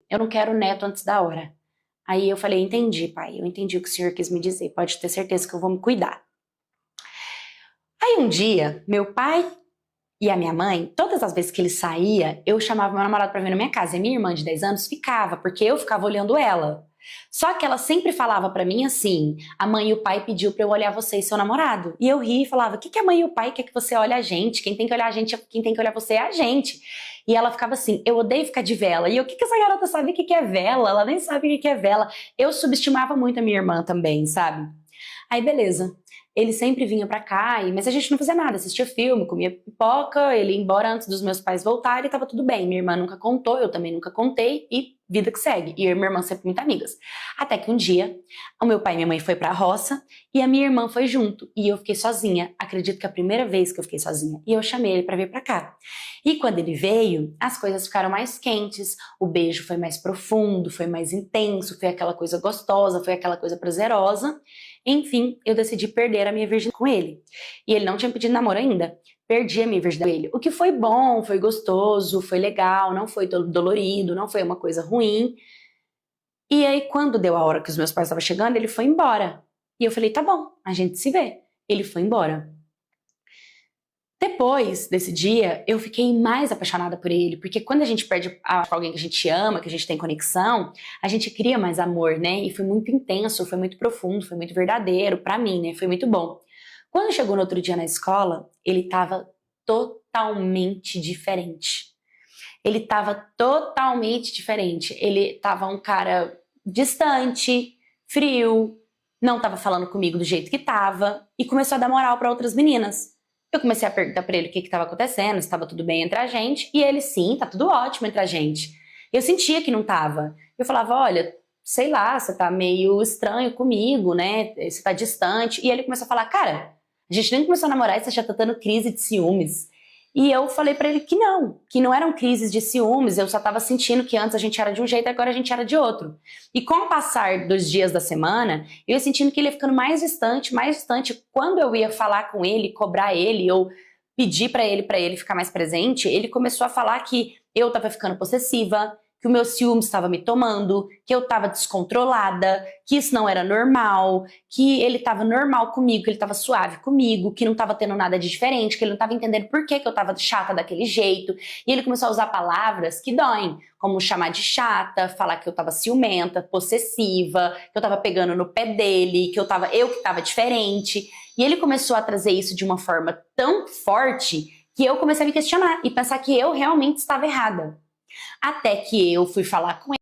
eu não quero neto antes da hora. Aí eu falei, entendi, pai, eu entendi o que o senhor quis me dizer, pode ter certeza que eu vou me cuidar. Aí um dia, meu pai e a minha mãe, todas as vezes que ele saía, eu chamava meu namorado pra vir na minha casa. E minha irmã de 10 anos ficava, porque eu ficava olhando ela. Só que ela sempre falava pra mim assim: a mãe e o pai pediu pra eu olhar você e seu namorado. E eu ria e falava: o que que a mãe e o pai quer que você olhe a gente? Quem tem que olhar a gente, quem tem que olhar você é a gente. E ela ficava assim: eu odeio ficar de vela. E eu, o que que essa garota sabe o que que é vela? Ela nem sabe o que que é vela. Eu subestimava muito a minha irmã também, sabe? Aí beleza. Ele sempre vinha pra cá, mas a gente não fazia nada, assistia filme, comia pipoca, ele ia embora antes dos meus pais voltarem e tava tudo bem. Minha irmã nunca contou, eu também nunca contei e vida que segue. E eu e minha irmã sempre muito amigas. Até que um dia, o meu pai e minha mãe foi pra roça e a minha irmã foi junto. E eu fiquei sozinha, acredito que a primeira vez que eu fiquei sozinha. E eu chamei ele pra vir pra cá. E quando ele veio, as coisas ficaram mais quentes, o beijo foi mais profundo, foi mais intenso, foi aquela coisa gostosa, foi aquela coisa prazerosa. Enfim, eu decidi perder a minha virgindade com ele. E ele não tinha pedido namoro ainda. Perdi a minha virgindade com ele. O que foi bom, foi gostoso, foi legal, não foi dolorido, não foi uma coisa ruim. E aí, quando deu a hora que os meus pais estavam chegando, ele foi embora. E eu falei, tá bom, a gente se vê. Ele foi embora. Depois desse dia, eu fiquei mais apaixonada por ele, porque quando a gente perde alguém que a gente ama, que a gente tem conexão, a gente cria mais amor, né? E foi muito intenso, foi muito profundo, foi muito verdadeiro pra mim, né? Foi muito bom. Quando chegou no outro dia na escola, ele tava totalmente diferente. Ele tava totalmente diferente. Ele tava um cara distante, frio, não tava falando comigo do jeito que tava e começou a dar moral pra outras meninas. Eu comecei a perguntar pra ele o que estava acontecendo, se estava tudo bem entre a gente, e ele, sim, tá tudo ótimo entre a gente. Eu sentia que não tava. Eu falava, olha, sei lá, você tá meio estranho comigo, né? Você tá distante. E ele começou a falar, cara, a gente nem começou a namorar e você já tá tendo crise de ciúmes. E eu falei pra ele que não eram crises de ciúmes, eu só tava sentindo que antes a gente era de um jeito e agora a gente era de outro. E com o passar dos dias da semana, eu ia sentindo que ele ia ficando mais distante, mais distante. Quando eu ia falar com ele, cobrar ele, ou pedir pra ele ficar mais presente, ele começou a falar que eu tava ficando possessiva, que o meu ciúme estava me tomando, que eu estava descontrolada, que isso não era normal, que ele estava normal comigo, que ele estava suave comigo, que não estava tendo nada de diferente, que ele não estava entendendo por que eu estava chata daquele jeito. E ele começou a usar palavras que doem, como chamar de chata, falar que eu estava ciumenta, possessiva, que eu estava pegando no pé dele, que eu que estava diferente. E ele começou a trazer isso de uma forma tão forte que eu comecei a me questionar e pensar que eu realmente estava errada. Até que eu fui falar com